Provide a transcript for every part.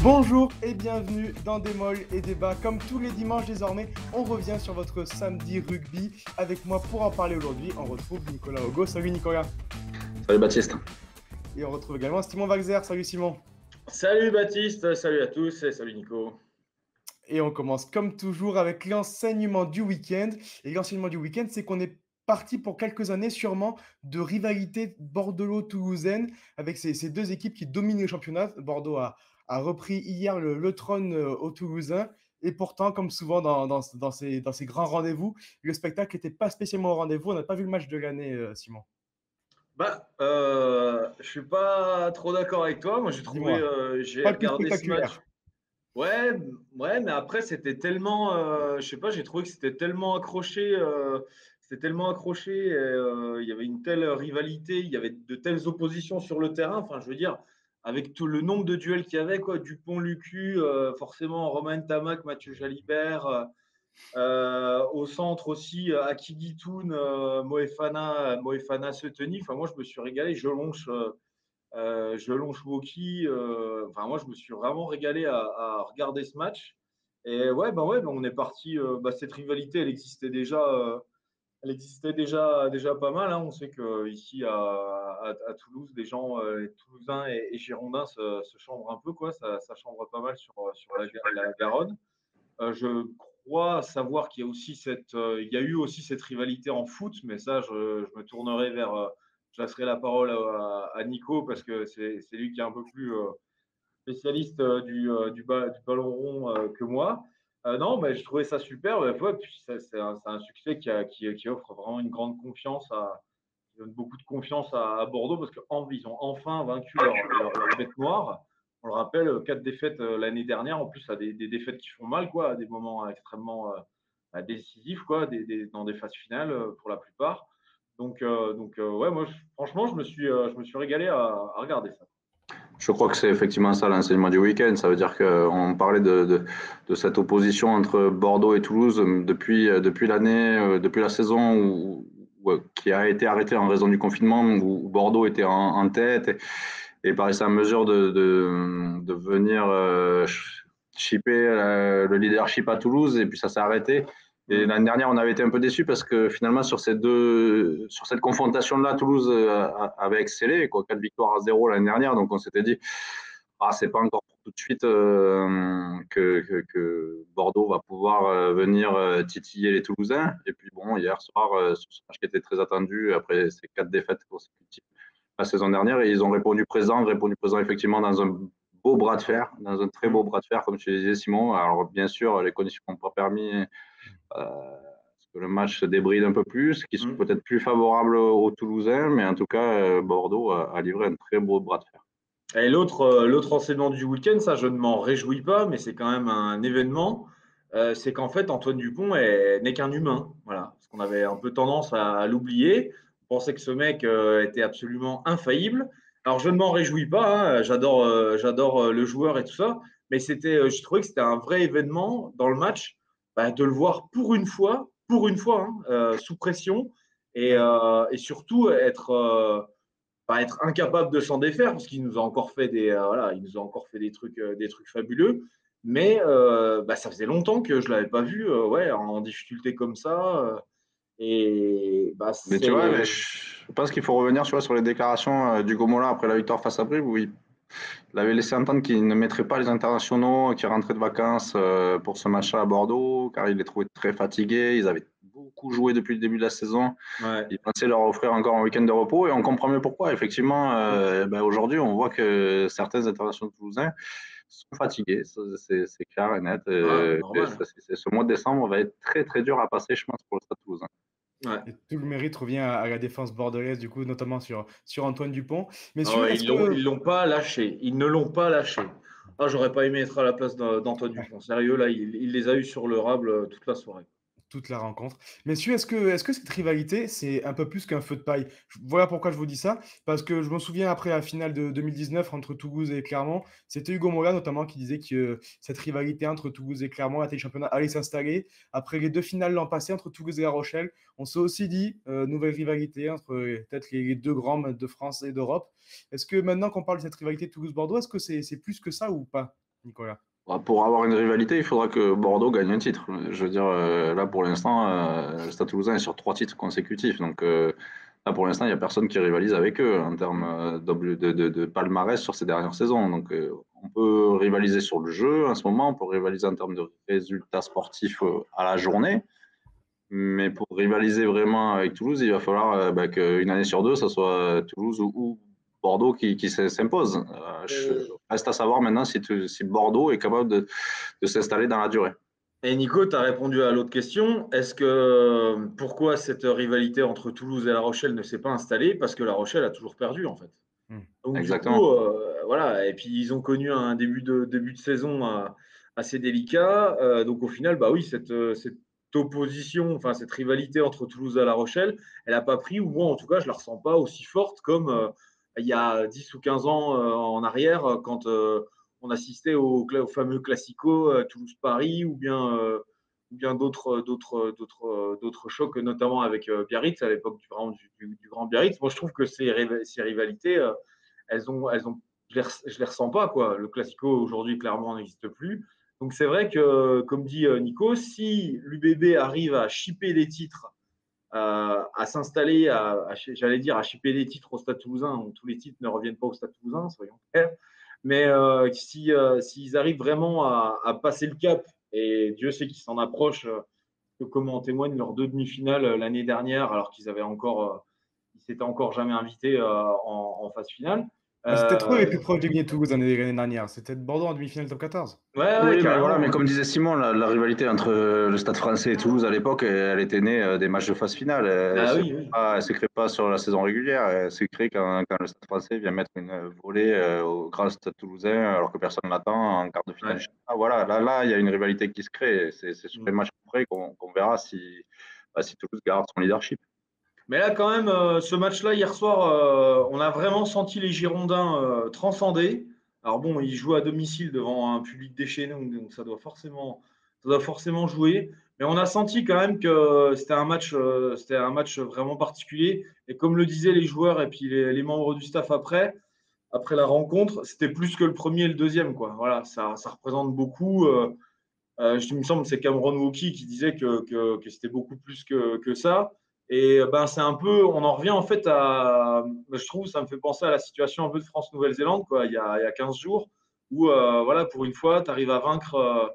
Bonjour et bienvenue dans Des Molles et Débats. Comme tous les dimanches désormais, on revient sur votre samedi rugby. Avec moi pour en parler aujourd'hui, on retrouve Nicolas Hugo. Salut Nicolas. Salut Baptiste. Et on retrouve également Simon Wagzer. Salut Simon. Salut Baptiste, salut à tous et salut Nico. Et on commence comme toujours avec l'enseignement du week-end. Et l'enseignement du week-end, c'est qu'on est parti pour quelques années sûrement de rivalité bordelot-toulousaine avec ces deux équipes qui dominent le championnat. Bordeaux a repris hier le trône aux Toulousains. Et pourtant, comme souvent dans ces grands rendez-vous, le spectacle n'était pas spécialement au rendez-vous. On n'a pas vu le match de l'année, Simon. Je suis pas trop d'accord avec toi. Moi, j'ai Pas le plus regardé ce match. spectaculaire. Ouais, mais après, c'était tellement, je sais pas, j'ai trouvé que c'était tellement accroché. Il y avait une telle rivalité, il y avait de telles oppositions sur le terrain. Enfin, je veux dire, avec tout le nombre de duels qu'il y avait, quoi, Dupont-Lucu, forcément, Romain Tamac, Mathieu Jalibert. Au centre aussi, Aki Guitoun, Moefana Seteni. Enfin, moi, je me suis régalé. Je longe Woki. Enfin, moi, je me suis vraiment régalé à regarder ce match. Et on est parti. Cette rivalité, elle existait déjà pas mal. Hein. On sait que ici à Toulouse, les gens, les Toulousains et Girondins se chambrent un peu, quoi. Ça chambre pas mal sur la Garonne. Je crois savoir qu'il y a aussi il y a eu aussi cette rivalité en foot, mais ça, je me tournerai je laisserai la parole à Nico parce que c'est lui qui est un peu plus spécialiste du ballon rond que moi. Non, mais je trouvais ça super. Ouais, puis c'est un succès qui offre vraiment une grande confiance qui donne beaucoup de confiance à Bordeaux parce qu'ils ont enfin vaincu leur bête noire. On le rappelle, 4 défaites l'année dernière, en plus à des défaites qui font mal, quoi, à des moments extrêmement décisifs, quoi, dans des phases finales pour la plupart. Ouais, moi, franchement, je me suis régalé à regarder ça. Je crois que c'est effectivement ça l'enseignement du week-end. Ça veut dire qu'on parlait de cette opposition entre Bordeaux et Toulouse depuis l'année, depuis la saison qui a été arrêtée en raison du confinement, où Bordeaux était en tête et paraissait en mesure de venir chipper le leadership à Toulouse, et puis ça s'est arrêté. Et l'année dernière, on avait été un peu déçus parce que finalement, sur cette confrontation-là, Toulouse avait excellé, quoi, 4 victoires à 0 l'année dernière. Donc, on s'était dit, c'est pas encore pour tout de suite que Bordeaux va pouvoir venir titiller les Toulousains. Et puis, bon, hier soir, sur ce match qui était très attendu, après ces 4 défaites consécutives la saison dernière, et ils ont répondu présent effectivement dans un beau bras de fer, dans un très beau bras de fer, comme tu le disais, Simon. Alors, bien sûr, les conditions n'ont pas permis que le match se débride un peu plus, qui sont peut-être plus favorables aux Toulousains, mais en tout cas, Bordeaux a livré un très beau bras de fer. Et l'autre enseignement du week-end, ça, je ne m'en réjouis pas, mais c'est quand même un événement. C'est qu'en fait, Antoine Dupont n'est qu'un humain. Voilà. Parce qu'on avait un peu tendance à l'oublier. On pensait que ce mec était absolument infaillible. Alors, je ne m'en réjouis pas. Hein. J'adore le joueur et tout ça. Mais je trouvais que c'était un vrai événement dans le match, de le voir pour une fois, hein, sous pression et surtout être incapable de s'en défaire parce qu'il nous a encore fait des trucs fabuleux. Mais ça faisait longtemps que je l'avais pas vu en difficulté comme ça. Mais tu vois, je pense qu'il faut revenir sur les déclarations d'Hugo Mola après la victoire face à Brive, où il avait laissé entendre qu'il ne mettrait pas les internationaux qui rentraient de vacances pour ce match-là à Bordeaux, car il les trouvait très fatigués. Ils avaient beaucoup joué depuis le début de la saison. Ouais. Il pensait leur offrir encore un week-end de repos, et on comprend mieux pourquoi. Effectivement, aujourd'hui, on voit que certains internationaux toulousains sont fatigués. C'est clair et net. Ce mois de décembre va être très, très dur à passer, je pense, pour le Stade Toulousain. Ouais. Et tout le mérite revient à la défense bordelaise, du coup, notamment sur Antoine Dupont. Messieurs, ils l'ont pas lâché. Ils ne l'ont pas lâché. J'aurais pas aimé être à la place d'Antoine Dupont. Sérieux, là, il les a eus sur le rable toute la soirée. Toute la rencontre. Messieurs, est-ce que cette rivalité, c'est un peu plus qu'un feu de paille? Voilà pourquoi je vous dis ça. Parce que je me souviens, après la finale de 2019 entre Toulouse et Clermont, c'était Hugo Mola notamment qui disait que cette rivalité entre Toulouse et Clermont, la championnat, allait s'installer. Après les deux finales l'an passé entre Toulouse et La Rochelle, on s'est aussi dit nouvelle rivalité entre peut-être les deux grands de France et d'Europe. Est-ce que maintenant qu'on parle de cette rivalité Toulouse-Bordeaux, est-ce que c'est plus que ça ou pas? Nicolas? Pour avoir une rivalité, il faudra que Bordeaux gagne un titre. Je veux dire, là pour l'instant, le Stade Toulousain est sur 3 titres consécutifs. Donc là pour l'instant, il n'y a personne qui rivalise avec eux en termes de palmarès sur ces dernières saisons. Donc on peut rivaliser sur le jeu en ce moment, on peut rivaliser en termes de résultats sportifs à la journée. Mais pour rivaliser vraiment avec Toulouse, il va falloir qu'une année sur deux, ça soit Toulouse ou Bordeaux qui s'impose. Reste à savoir maintenant si Bordeaux est capable de s'installer dans la durée. Et Nico, tu as répondu à l'autre question. Pourquoi cette rivalité entre Toulouse et La Rochelle ne s'est pas installée? Parce que La Rochelle a toujours perdu, en fait. Donc, Exactement. du coup, voilà. Et puis, ils ont connu un début de saison assez délicat. Donc, au final, bah oui, cette opposition, enfin, cette rivalité entre Toulouse et La Rochelle, elle n'a pas pris, ou moi, en tout cas, je ne la ressens pas aussi forte comme il y a 10 ou 15 ans en arrière, quand on assistait au fameux Classico Toulouse-Paris ou bien d'autres chocs, notamment avec Biarritz à l'époque du grand Biarritz. Moi, je trouve que ces rivalités, je les ressens pas, quoi. Le Classico aujourd'hui clairement n'existe plus. Donc c'est vrai que, comme dit Nico, si l'UBB arrive à chipper des titres, à s'installer, j'allais dire à chipper des titres au Stade Toulousain, où tous les titres ne reviennent pas au Stade Toulousain, soyons clairs. Mais s'ils arrivent vraiment à passer le cap, et Dieu sait qu'ils s'en approchent, comme en témoignent leurs 2 demi-finales l'année dernière, alors qu'ils s'étaient encore jamais invités en phase finale. C'est peut-être eux les plus proches de gagner Toulouse l'année dernière. C'était Bordeaux en demi-finale top 14. Ouais, Oui, mais carrément. voilà, mais comme disait Simon, la rivalité entre le Stade Français et Toulouse à l'époque, elle était née des matchs de phase finale. Elle Ah ne oui, oui. se crée pas sur la saison régulière. Elle se crée quand le Stade Français vient mettre une volée au grand Stade Toulousain alors que personne n'attend en quart de finale. Ouais. Voilà, là, il y a une rivalité qui se crée. C'est sur les matchs après qu'on verra si Toulouse garde son leadership. Mais là, quand même, ce match-là, hier soir, on a vraiment senti les Girondins transcender. Alors bon, ils jouent à domicile devant un public déchaîné, donc ça doit forcément jouer. Mais on a senti quand même que c'était un match vraiment particulier. Et comme le disaient les joueurs et puis les membres du staff après la rencontre, c'était plus que le premier et le deuxième, quoi. Voilà, ça représente beaucoup. Il me semble que c'est Cameron Wauquiez qui disait que c'était beaucoup plus que ça. Et ben, c'est un peu, on en revient en fait je trouve, ça me fait penser à la situation un peu de France-Nouvelle-Zélande, quoi, il y a 15 jours, où voilà, pour une fois, tu arrives à vaincre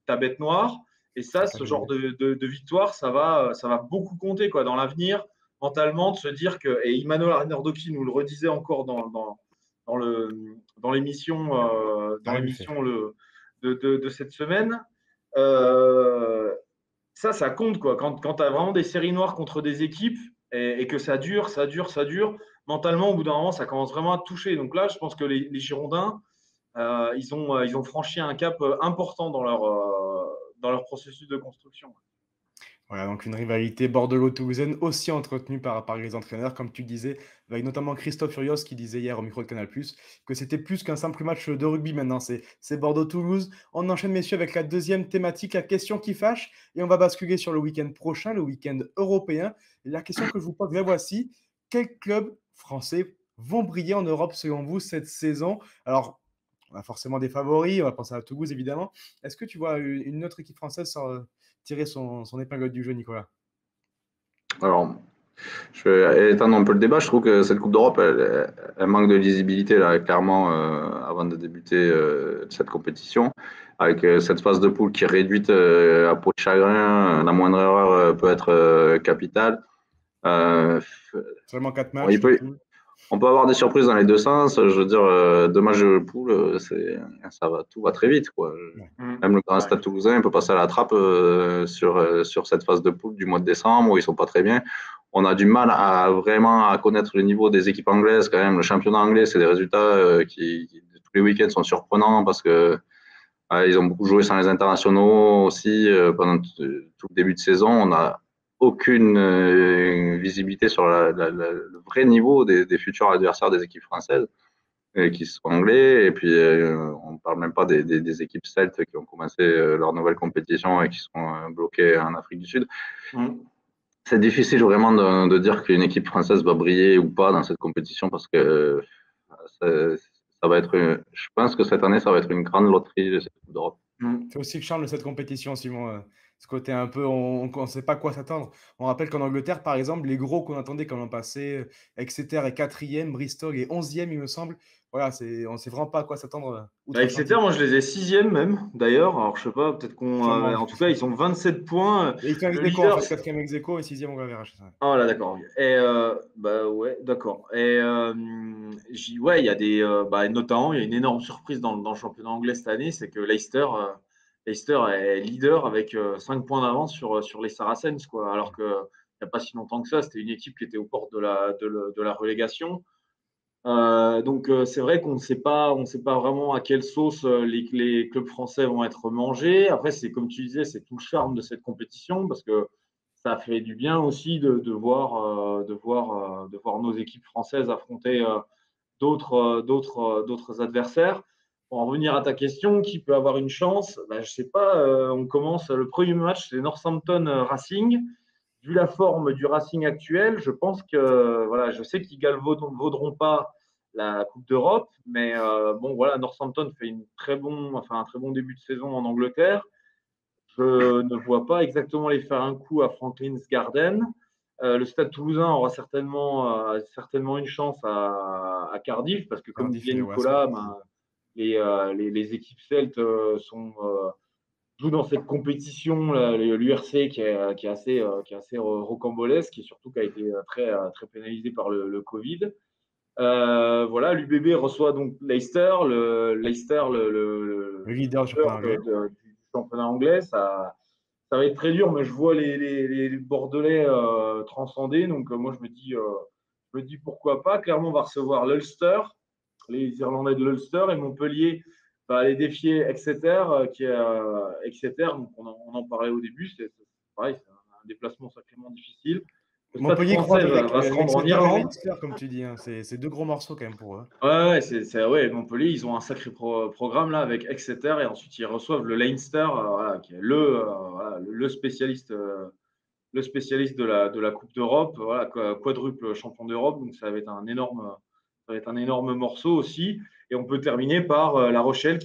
ta bête noire. Et ça, ce genre de victoire, ça va beaucoup compter, quoi, dans l'avenir, mentalement, de se dire que, et Emmanuel Arnoldoki nous le redisait encore dans l'émission, de cette semaine. Ça compte, quoi. Quand tu as vraiment des séries noires contre des équipes et que ça dure, mentalement, au bout d'un moment, ça commence vraiment à te toucher. Donc là, je pense que les Girondins, ils ont franchi un cap important dans leur processus de construction. Voilà, donc une rivalité bordeaux-toulousaine aussi entretenue par les entraîneurs, comme tu disais, avec notamment Christophe Furios qui disait hier au micro de Canal+, que c'était plus qu'un simple match de rugby maintenant, c'est Bordeaux-Toulouse. On enchaîne, messieurs, avec la deuxième thématique, la question qui fâche, et on va basculer sur le week-end prochain, le week-end européen. La question que je vous pose, la voici. Quels clubs français vont briller en Europe selon vous cette saison? Alors, on a forcément des favoris, on va penser à Toulouse évidemment. Est-ce que tu vois une autre équipe française tirer son épingle du jeu, Nicolas? Alors, je vais étendre un peu le débat. Je trouve que cette Coupe d'Europe, elle manque de visibilité, là, clairement, avant de débuter cette compétition. Avec cette phase de poule qui est réduite à peau de chagrin, la moindre erreur peut être capitale. Seulement 4 matchs. On peut avoir des surprises dans les deux sens. Je veux dire, 2 matchs de poule, tout va très vite, quoi. Même le Grand Stade Toulousain peut passer à la trappe sur cette phase de poule du mois de décembre où ils sont pas très bien. On a du mal à vraiment connaître le niveau des équipes anglaises quand même. Le championnat anglais, c'est des résultats qui tous les week-ends sont surprenants parce que ils ont beaucoup joué sans les internationaux aussi pendant tout le début de saison. On a aucune visibilité sur le vrai niveau des futurs adversaires des équipes françaises qui sont anglais. Et puis, on ne parle même pas des équipes celtes qui ont commencé leur nouvelle compétition et qui sont bloquées en Afrique du Sud. C'est difficile vraiment de dire qu'une équipe française va briller ou pas dans cette compétition parce que ça je pense que cette année, ça va être une grande loterie, cette Coupe d'Europe. C'est aussi le charme de cette compétition, Simon. Ce côté un peu, on ne sait pas à quoi s'attendre. On rappelle qu'en Angleterre, par exemple, les gros qu'on attendait comme l'an passé, Exeter est 4e, Bristol est 11e, il me semble. Voilà, on ne sait vraiment pas à quoi s'attendre Exeter, outre-Atlantique. moi je les ai 6e même, d'ailleurs. Alors je sais pas, peut-être qu'on. Sûrement. En tout cas, ils ont 27 points. Et ils sont ex Le aequo, en leader, fait, 4e ex aequo et 6e on verra. ah là, d'accord. Et bah ouais, d'accord. Et ouais, il y a notamment, il y a une énorme surprise dans le championnat anglais cette année, c'est que Leicester est leader avec 5 points d'avance sur les Saracens, quoi. Alors que il n'y a pas si longtemps que ça, c'était une équipe qui était aux portes de la relégation. Donc c'est vrai on ne sait pas vraiment à quelle sauce les clubs français vont être mangés. Après, c'est comme tu disais, c'est tout le charme de cette compétition parce que ça fait du bien aussi de voir nos équipes françaises affronter d'autres adversaires. Pour en revenir à ta question, qui peut avoir une chance? Ben, je ne sais pas. On commence le premier match, c'est Northampton Racing. Vu la forme du Racing actuel, je pense que voilà, je sais qu'ils vaudront pas la Coupe d'Europe, mais bon voilà, Northampton fait un très bon début de saison en Angleterre. Je ne vois pas exactement les faire un coup à Franklin's Garden. Le Stade Toulousain aura certainement une chance à Cardiff, parce que comme Cardiff disait et Wasp. Nicolas, ben, les équipes celtes jouent dans cette compétition, l'URC qui est assez rocambolesque et surtout qui a été très pénalisé par le Covid. Voilà, l'UBB reçoit donc Leicester, Le leader du championnat anglais. du championnat anglais. Ça va être très dur, mais je vois les Bordelais transcender. Donc moi, je me dis pourquoi pas. Clairement, on va recevoir l'Ulster, les Irlandais de l'Ulster, et Montpellier va aller défier Exeter, qui est Exeter. Donc on en parlait au début. C'est pareil, c'est un déplacement sacrément difficile. Le Stade Montpellier français croise avec va se rendre en l'Exeter et Irlande. Leinster, comme tu dis. Hein. C'est deux gros morceaux quand même pour eux. Ouais, Montpellier, ils ont un sacré programme là avec Exeter et ensuite ils reçoivent le Leinster, voilà, qui est voilà, le spécialiste de la Coupe d'Europe, voilà, quadruple champion d'Europe, donc ça va être un énorme morceau aussi. Et on peut terminer par La Rochelle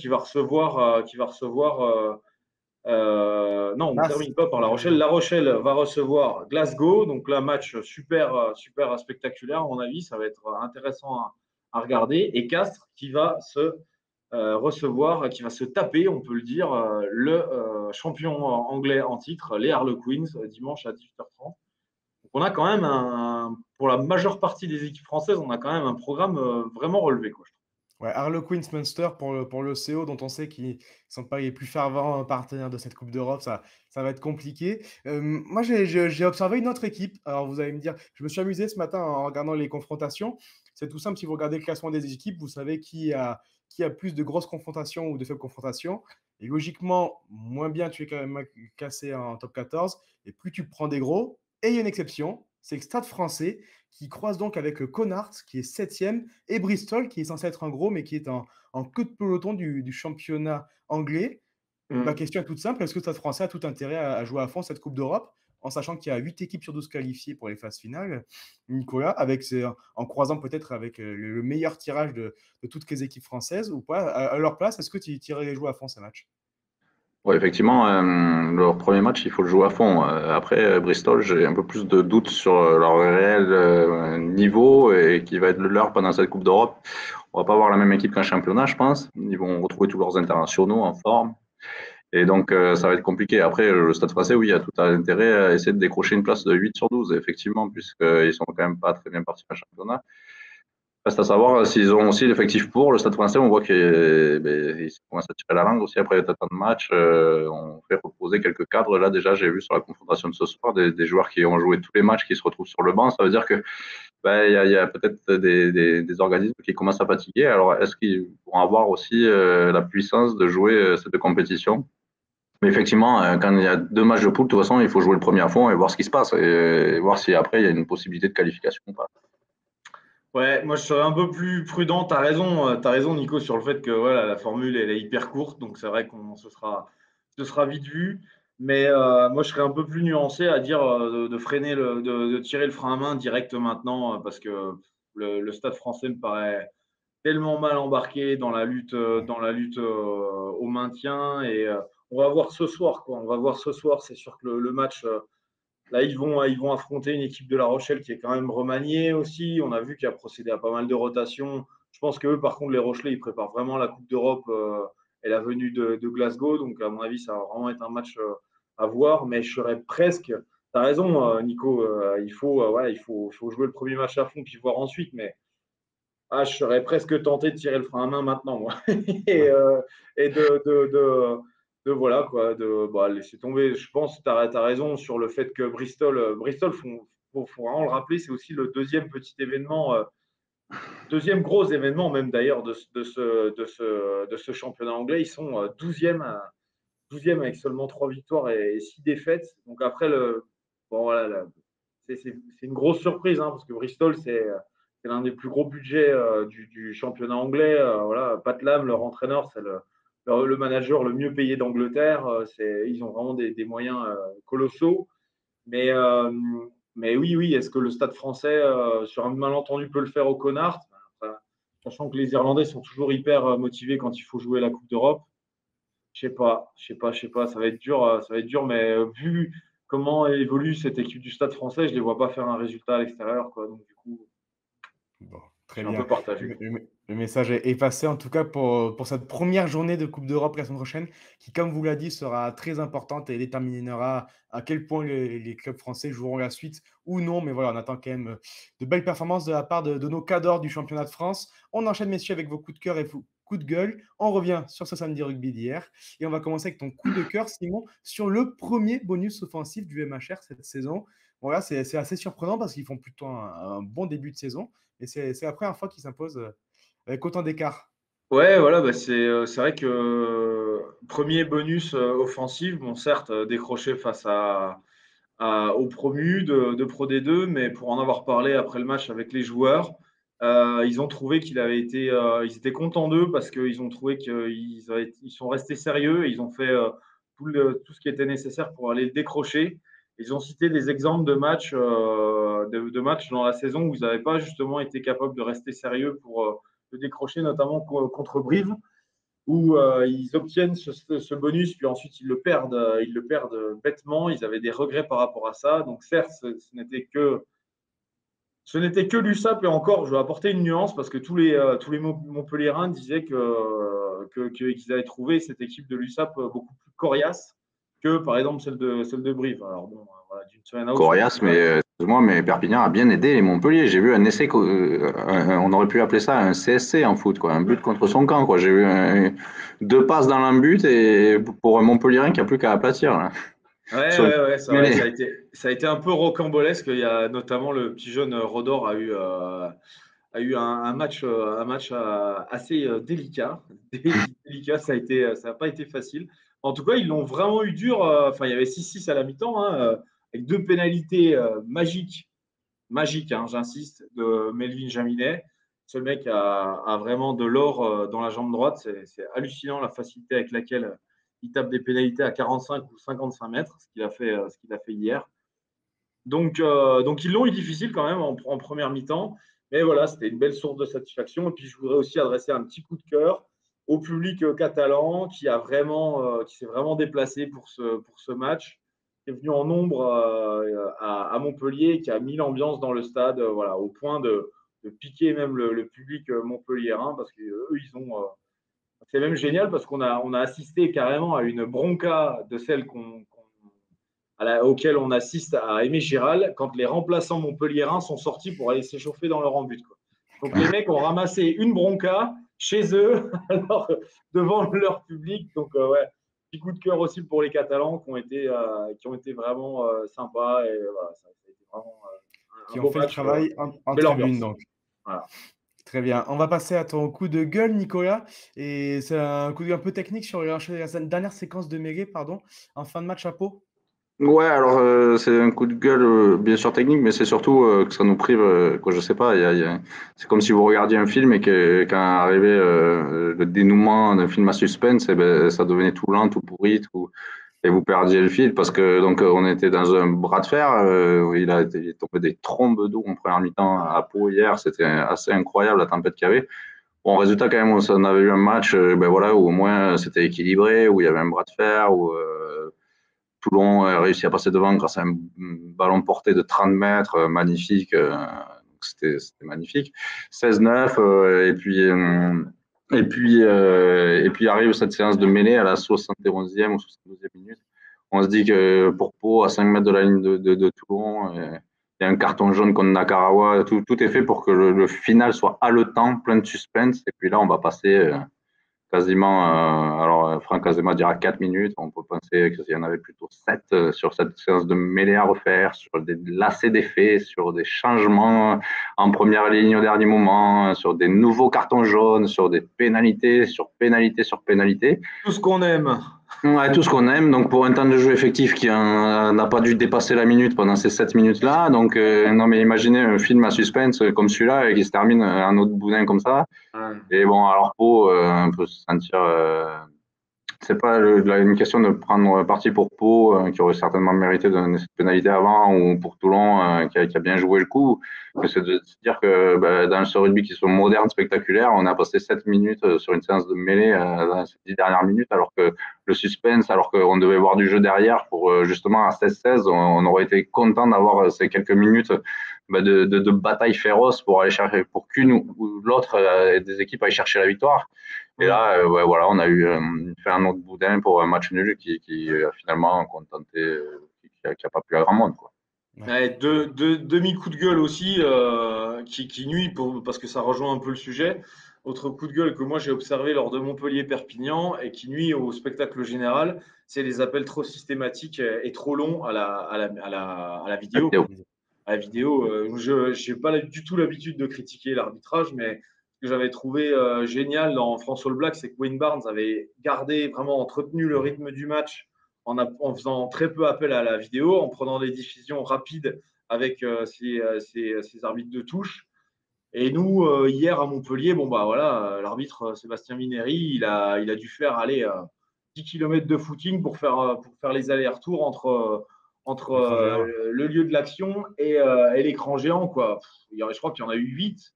non, on ne Basse, termine pas par La j'allais Rochelle. dire. La Rochelle va recevoir Glasgow. Donc là, match super spectaculaire, à mon avis. Ça va être intéressant à regarder. Et Castres qui va qui va se taper, on peut le dire, le champion anglais en titre, les Harlequins, dimanche à 18h30. Donc on a quand même, pour la majeure partie des équipes françaises, on a quand même un programme vraiment relevé, quoi, je trouve. Ouais, Harlequins Munster pour le CO, dont on sait qu'ils ne sont pas les plus fervents partenaires de cette Coupe d'Europe, ça va être compliqué. Moi, j'ai observé une autre équipe. Alors, vous allez me dire, je me suis amusé ce matin en regardant les confrontations. C'est tout simple, si vous regardez le classement des équipes, vous savez qui a plus de grosses confrontations ou de faibles confrontations. Et logiquement, moins bien tu es quand même classé en top 14, et plus tu prends des gros. Et il y a une exception, c'est le Stade français qui croise donc avec Connacht, qui est 7e, et Bristol, qui est censé être un gros, mais qui est en queue de peloton du championnat anglais. Ma question est toute simple, est-ce que le Stade français a tout intérêt à jouer à fond cette Coupe d'Europe, en sachant qu'il y a 8 équipes sur 12 qualifiées pour les phases finales, Nicolas, en croisant peut-être avec le meilleur tirage de toutes les équipes françaises, ou pas? À leur place, est-ce que tu irais jouer à fond ces matchs? Ouais, effectivement, leur premier match, il faut le jouer à fond. Après, Bristol, j'ai un peu plus de doutes sur leur réel niveau et qui va être le leur pendant cette Coupe d'Europe. On va pas avoir la même équipe qu'un championnat, je pense. Ils vont retrouver tous leurs internationaux en forme. Et donc, ça va être compliqué. Après, le Stade français, oui, a tout intérêt à essayer de décrocher une place de 8 sur 12, effectivement, puisqu'ils sont quand même pas très bien partis en championnat. Reste à savoir s'ils ont aussi l'effectif pour. Le Stade français, on voit qu'ils commencent à tirer la langue aussi après tant de matchs. On fait reposer quelques cadres. Là, déjà, j'ai vu sur la confrontation de ce soir des joueurs qui ont joué tous les matchs qui se retrouvent sur le banc. Ça veut dire que y a peut-être des organismes qui commencent à fatiguer. Alors, est-ce qu'ils vont avoir aussi la puissance de jouer cette compétition? Mais effectivement, quand il y a 2 matchs de poule, de toute façon, il faut jouer le premier à fond et voir ce qui se passe et voir si après il y a une possibilité de qualification ou pas. Ouais, moi je serais un peu plus prudent. T'as raison Nico sur le fait que voilà, la formule elle est hyper courte, donc c'est vrai qu'on ce sera vite vu. Mais moi je serais un peu plus nuancé à dire de freiner de tirer le frein à main direct maintenant parce que le Stade français me paraît tellement mal embarqués dans la lutte au maintien. Et on va voir ce soir, quoi. On va voir ce soir. C'est sûr que le match, là, ils vont affronter une équipe de La Rochelle qui est quand même remaniée aussi. On a vu qu'il a procédé à pas mal de rotations. Je pense qu'eux, par contre, les Rochelais, ils préparent vraiment la Coupe d'Europe et la venue de Glasgow. Donc, à mon avis, ça va vraiment être un match à voir. Mais je serais presque. Tu as raison, Nico. Il faut jouer le premier match à fond puis voir ensuite. Mais je serais presque tenté de tirer le frein à main maintenant, moi. Et voilà, quoi, laisser tomber. Je pense que tu as raison sur le fait que Bristol, faut vraiment le rappeler, c'est aussi le deuxième petit événement, deuxième gros événement même d'ailleurs de ce championnat anglais. Ils sont 12e avec seulement 3 victoires et 6 défaites. Donc après, bon, voilà, c'est une grosse surprise, hein, parce que Bristol, c'est l'un des plus gros budgets du championnat anglais. Voilà, Pat Lam, leur entraîneur, c'est le manager le mieux payé d'Angleterre. Ils ont vraiment des moyens colossaux. Mais, oui, est-ce que le Stade français, sur un malentendu, peut le faire au Connacht? Enfin, sachant que les Irlandais sont toujours hyper motivés quand il faut jouer la Coupe d'Europe. Je sais pas. Ça va être dur, mais vu comment évolue cette équipe du Stade français, je ne les vois pas faire un résultat à l'extérieur, quoi. Donc, du coup, Bon, je très suis un peu bien. partagé. Le message est passé, en tout cas pour cette première journée de Coupe d'Europe la semaine prochaine, qui, comme vous l'a dit, sera très importante et déterminera à quel point les clubs français joueront la suite ou non. Mais voilà, on attend quand même de belles performances de la part de nos cadors du championnat de France. On enchaîne, messieurs, avec vos coups de cœur et vos coups de gueule. On revient sur ce samedi rugby d'hier. Et on va commencer avec ton coup de cœur, Simon, sur le premier bonus offensif du MHR cette saison. Voilà, c'est assez surprenant parce qu'ils font plutôt un bon début de saison. Et c'est la première fois qu'ils s'imposent avec autant d'écart. Ouais, voilà, c'est vrai que premier bonus offensif, bon, certes, décroché face aux promus de Pro D2, mais pour en avoir parlé après le match avec les joueurs, ils ont trouvé ils étaient contents d'eux parce qu'ils ont trouvé ils sont restés sérieux et ils ont fait tout ce qui était nécessaire pour aller le décrocher. Ils ont cité des exemples de matchs, de matchs dans la saison où ils n'avaient pas justement été capables de rester sérieux pour le décrocher, notamment contre Brive, où ils obtiennent ce bonus, puis ensuite ils le perdent bêtement. Ils avaient des regrets par rapport à ça. Donc certes, ce n'était que l'USAP, et encore, je vais apporter une nuance parce que tous les Montpelliérains disaient qu'ils avaient trouvé cette équipe de l'USAP beaucoup plus coriace que, par exemple, celle de Brive. Alors bon, voilà, d'une semaine à l'autre. Coriace, mais excuse-moi, mais Perpignan a bien aidé les Montpellier. J'ai vu un essai, on aurait pu appeler ça un CSC en foot, quoi, un but contre son camp, quoi. J'ai vu 2 passes dans un but et pour un Montpellierin qui a plus qu'à aplatir, là. Ouais, Sur le c'est vrai, ça a été un peu rocambolesque. Il y a notamment le petit jeune Rodor a eu un match assez délicat. Délicat, ça n'a pas été facile. En tout cas, ils l'ont vraiment eu dur. Enfin, il y avait 6-6 à la mi-temps, hein, avec 2 pénalités magiques, hein, j'insiste, de Melvin Jaminet. Ce mec a vraiment de l'or dans la jambe droite. C'est hallucinant la facilité avec laquelle il tape des pénalités à 45 ou 55 mètres, ce qu'il a fait hier. Donc ils l'ont eu difficile quand même en première mi-temps. Mais voilà, c'était une belle source de satisfaction. Et puis, je voudrais aussi adresser un petit coup de cœur au public catalan qui s'est vraiment déplacé pour ce match, qui est venu en nombre à Montpellier, qui a mis l'ambiance dans le stade, voilà, au point de piquer même le public montpelliérain, parce qu'eux, c'est même génial parce qu'on a assisté carrément à une bronca de celle auquel on assiste à Aimé Giral quand les remplaçants montpelliérains sont sortis pour aller s'échauffer dans leur embut, quoi. Donc les mecs ont ramassé une bronca chez eux alors, devant leur public. Donc ouais, petit coup de cœur aussi pour les Catalans qui ont été vraiment sympas. Et voilà, ça a été vraiment un Qui ont beau fait le match. travail en Belle tribune, ambiance. donc. Voilà. Très bien. On va passer à ton coup de gueule, Nicolas. Et c'est un coup de gueule un peu technique sur la dernière séquence de mêlée, pardon, en fin de match à Pau. Ouais, alors c'est un coup de gueule bien sûr technique, mais c'est surtout que ça nous prive, quoi, je sais pas, c'est comme si vous regardiez un film et que quand arrivait le dénouement d'un film à suspense, et ben, ça devenait tout lent, tout pourri, et vous perdiez le fil parce que donc on était dans un bras de fer. Il est tombé des trombes d'eau en première mi-temps à Pau hier, c'était assez incroyable la tempête qu'il y avait. Bon, résultat, quand même, on avait eu un match voilà, où au moins c'était équilibré, où il y avait un bras de fer, où Toulon a réussi à passer devant grâce à un ballon porté de 30 mètres, magnifique. C'était magnifique. 16-9, et puis arrive cette séance de mêlée à la 71e ou 72e minute. On se dit que pour Pau, à 5 mètres de la ligne de Toulon, il y a un carton jaune contre Nakarawa. Tout est fait pour que le final soit haletant, plein de suspense. Et puis là, on va passer quasiment, alors Franck Azema dira 4 minutes, on peut penser qu'il y en avait plutôt 7 sur cette séance de mêlée à refaire, sur des lacets d'effets, sur des changements en première ligne au dernier moment, sur des nouveaux cartons jaunes, sur des pénalités, sur pénalité, sur pénalité. Tout ce qu'on aime. Ouais, tout ce qu'on aime. Donc, pour un temps de jeu effectif qui n'a pas dû dépasser la minute pendant ces 7 minutes-là. Donc, non, mais imaginez un film à suspense comme celui-là et qui se termine un autre boudin comme ça. Ouais. Et bon, alors Pau, on peut se sentir. C'est pas une question de prendre parti pour Pau, qui aurait certainement mérité de cette pénalité avant, ou pour Toulon, qui a bien joué le coup. Mais c'est de se dire que dans ce rugby qui sont modernes, spectaculaires, on a passé 7 minutes sur une séance de mêlée dans ces 10 dernières minutes, alors que le suspense, alors qu'on devait voir du jeu derrière pour justement à 16-16, on aurait été content d'avoir ces quelques minutes de bataille féroce pour aller chercher, pour qu'une ou l'autre des équipes aille chercher la victoire. Et là, voilà, on a fait un autre boudin pour un match nul qui a finalement contenté, qui a pas plu à grand monde, quoi. Ouais, deux demi-coups de gueule aussi qui nuit parce que ça rejoint un peu le sujet. Autre coup de gueule que moi j'ai observé lors de Montpellier-Perpignan et qui nuit au spectacle général, c'est les appels trop systématiques et trop longs à la vidéo. À la vidéo, je n'ai pas du tout l'habitude de critiquer l'arbitrage, mais ce que j'avais trouvé génial dans France All Black, c'est que Wayne Barnes avait gardé, vraiment entretenu le rythme du match en faisant très peu appel à la vidéo, en prenant des décisions rapides avec ses arbitres de touche. Et nous, hier à Montpellier, bon bah voilà, l'arbitre Sébastien Mineri, il a dû faire aller 10 km de footing pour faire les allers-retours entre le lieu de l'action et l'écran géant, quoi. Je crois qu'il y en a eu 8.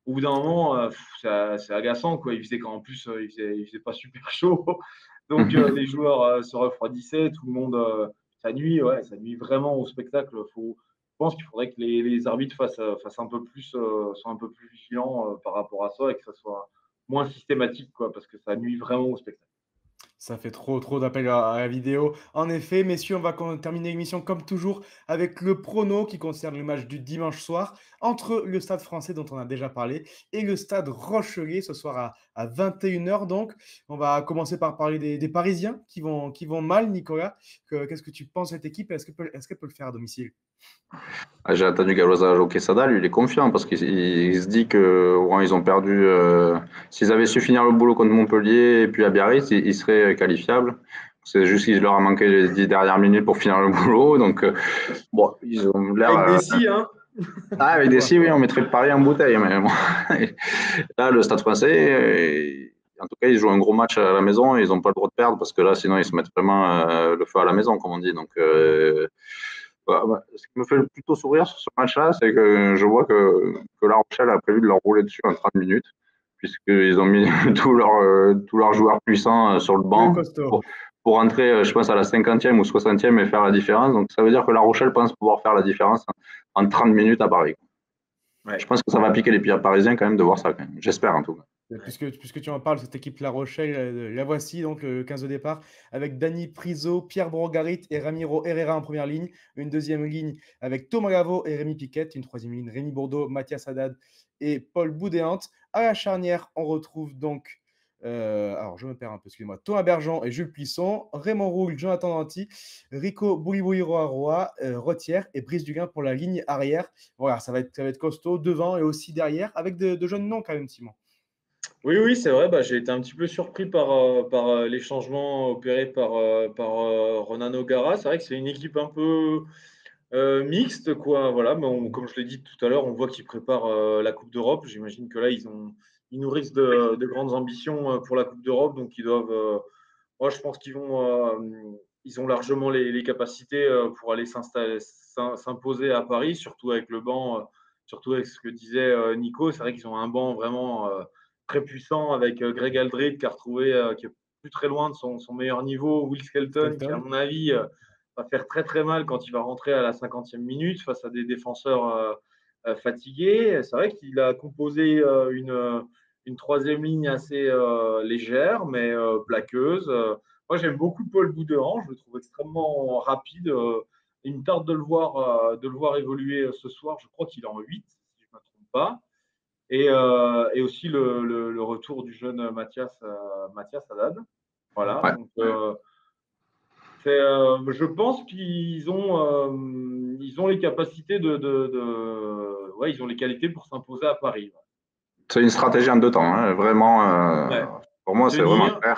Au bout d'un moment, c'est agaçant, quoi. Il faisait, en plus, il faisait pas super chaud. Donc, les joueurs se refroidissaient, tout le monde. Ça nuit, ouais, ça nuit vraiment au spectacle. Je pense qu'il faudrait que les arbitres fassent un peu plus, soient un peu plus vigilants par rapport à ça et que ça soit moins systématique, quoi, parce que ça nuit vraiment au spectacle. Ça fait trop d'appels à la vidéo. En effet, messieurs, on va terminer l'émission comme toujours avec le prono qui concerne le match du dimanche soir entre le Stade Français dont on a déjà parlé et le Stade Rochelet ce soir à 21h. Donc, on va commencer par parler des Parisiens qui vont mal, Nicolas. Qu'est-ce que tu penses de cette équipe? Est-ce qu'elle peut le faire à domicile? J'ai entendu Galoza au Quesada, lui, il est confiant parce qu'il se dit que ouais, ils ont perdu. S'ils avaient su finir le boulot contre Montpellier et puis à Biarritz, ils seraient qualifiables. C'est juste qu'il leur a manqué les 10 dernières minutes pour finir le boulot. Donc, bon, ils ont l'air. Avec des si, hein. Ah, avec des si, oui, on mettrait Paris en bouteille. Mais bon. Là, le Stade Français, en tout cas, ils jouent un gros match à la maison et ils n'ont pas le droit de perdre parce que là, sinon, ils se mettent vraiment le feu à la maison, comme on dit. Donc, ce qui me fait plutôt sourire sur ce match-là, c'est que je vois que La Rochelle a prévu de leur rouler dessus en 30 minutes, puisqu'ils ont mis tous leurs joueurs puissants sur le banc pour entrer, je pense, à la 50e ou 60e et faire la différence. Donc, ça veut dire que La Rochelle pense pouvoir faire la différence en 30 minutes à Paris. Ouais. Je pense que ça va piquer les Parisiens quand même de voir ça. Quand même. J'espère en tout cas. Puisque tu en parles, cette équipe La Rochelle, la voici, donc le 15 de départ, avec Dani Priso, Pierre Brogarit et Ramiro Herrera en première ligne. Une deuxième ligne avec Thomas Gavo et Rémi Piquet. Une troisième ligne, Rémi Bourdeau, Mathias Haddad et Paul Boudéante. À la charnière, on retrouve donc, alors je me perds un peu, excusez-moi, Thomas Bergeon et Jules Plisson, Raymond Roule, Jonathan Danty, Rico Bouliboui-Roa, Rotière et Brice Duguin pour la ligne arrière. Voilà, ça va être costaud devant et aussi derrière, avec de jeunes noms quand même, Simon. Oui, c'est vrai. J'ai été un petit peu surpris par les changements opérés par Ronan O'Gara. C'est vrai que c'est une équipe un peu mixte, quoi. Voilà, mais comme je l'ai dit tout à l'heure, on voit qu'ils préparent la Coupe d'Europe. J'imagine que là, ils nourrissent de grandes ambitions pour la Coupe d'Europe. Donc, ils doivent. Moi, je pense ils ont largement les capacités pour aller s'imposer à Paris, surtout avec le banc, surtout avec ce que disait Nico. C'est vrai qu'ils ont un banc vraiment très puissant avec Greg Aldrit qui a retrouvé, qui est plus très loin de son meilleur niveau. Will Skelton, qui, à mon avis, va faire très très mal quand il va rentrer à la 50e minute face à des défenseurs fatigués. C'est vrai qu'il a composé une troisième ligne assez légère, mais plaqueuse. Moi, j'aime beaucoup Paul Bouderan. Je le trouve extrêmement rapide. Il me tarde de le voir évoluer ce soir. Je crois qu'il est en 8, si je ne me trompe pas. Et aussi le retour du jeune Mathias Haddad. Voilà. Ouais. Donc, je pense qu'ils ont les capacités ouais, ils ont les qualités pour s'imposer à Paris. C'est une stratégie en 2 temps, hein. Vraiment. Ouais. Pour moi, c'est vraiment clair.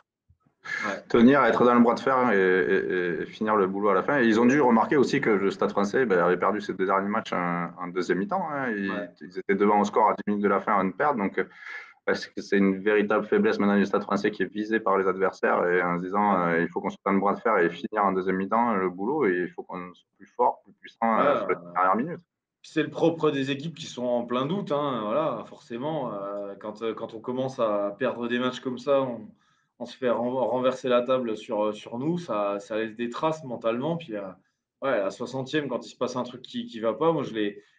Ouais. Tenir, être dans le bras de fer et finir le boulot à la fin. Et ils ont dû remarquer aussi que le Stade français avait perdu ses 2 derniers matchs en deuxième mi-temps, hein. Ils étaient devant au score à 10 minutes de la fin à une perte. Donc, c'est une véritable faiblesse maintenant du Stade français qui est visé par les adversaires et en se disant il faut qu'on soit dans le bras de fer et finir en deuxième mi-temps le boulot, et il faut qu'on soit plus fort, plus puissant sur les dernières minutes. C'est le propre des équipes qui sont en plein doute, hein. Voilà, forcément, quand on commence à perdre des matchs comme ça, on se fait renverser la table sur nous, ça laisse des traces mentalement. Puis ouais, à la 60e, quand il se passe un truc qui ne va pas, moi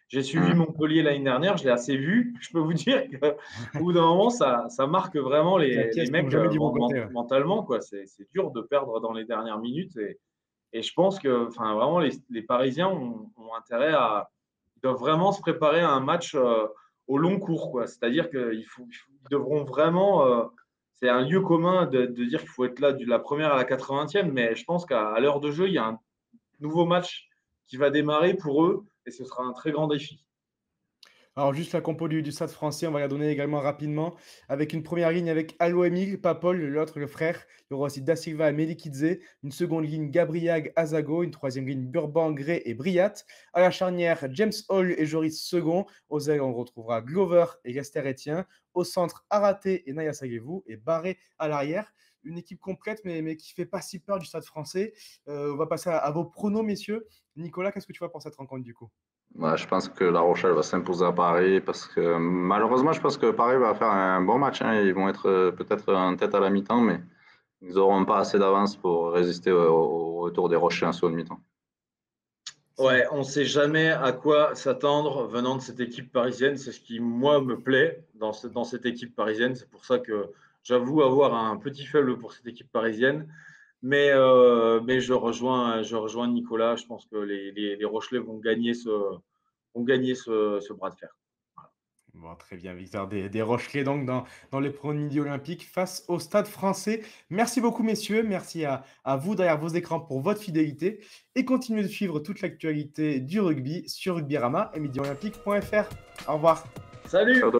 j'ai suivi Montpellier l'année dernière, je l'ai assez vu. Je peux vous dire qu'au bout d'un moment, ça marque vraiment les mecs mentalement, quoi. C'est dur de perdre dans les dernières minutes. Et je pense que vraiment, les Parisiens ont intérêt à. Ils doivent vraiment se préparer à un match au long cours, quoi. C'est-à-dire qu'ils devront vraiment. C'est un lieu commun de dire qu'il faut être là de la première à la 80e, mais je pense qu'à l'heure de jeu, il y a un nouveau match qui va démarrer pour eux et ce sera un très grand défi. Alors, juste la compo du Stade français, on va la donner également rapidement. Avec une première ligne avec Allo Emile, Papol, l'autre, le frère. Il y aura aussi Da Silva et Melikidze. Une seconde ligne, Gabriag, Azago. Une troisième ligne, Burban, Gray et Briat. À la charnière, James Hall et Joris Second. Aux ailes, on retrouvera Glover et Lester Etienne. Au centre, Araté et Naya Sagevou. Et Barré à l'arrière. Une équipe complète, mais qui ne fait pas si peur du Stade français. On va passer à vos pronos, messieurs. Nicolas, qu'est-ce que tu vois pour cette rencontre du coup? Je pense que La Rochelle va s'imposer à Paris parce que malheureusement, je pense que Paris va faire un bon match, hein. Ils vont être peut-être en tête à la mi-temps, mais ils n'auront pas assez d'avance pour résister au retour des Rochers en seconde mi-temps. Ouais, on ne sait jamais à quoi s'attendre venant de cette équipe parisienne. C'est ce qui, moi, me plaît dans cette équipe parisienne. C'est pour ça que j'avoue avoir un petit faible pour cette équipe parisienne. Mais je rejoins Nicolas. Je pense que les Rochelais vont gagner ce bras de fer. Voilà. Bon, très bien, victoire des Rochelais donc dans les premiers midi olympiques face au Stade français. Merci beaucoup, messieurs. Merci à vous derrière vos écrans pour votre fidélité. Et continuez de suivre toute l'actualité du rugby sur Rugbyrama et midiolympique.fr. Au revoir. Salut! Ciao,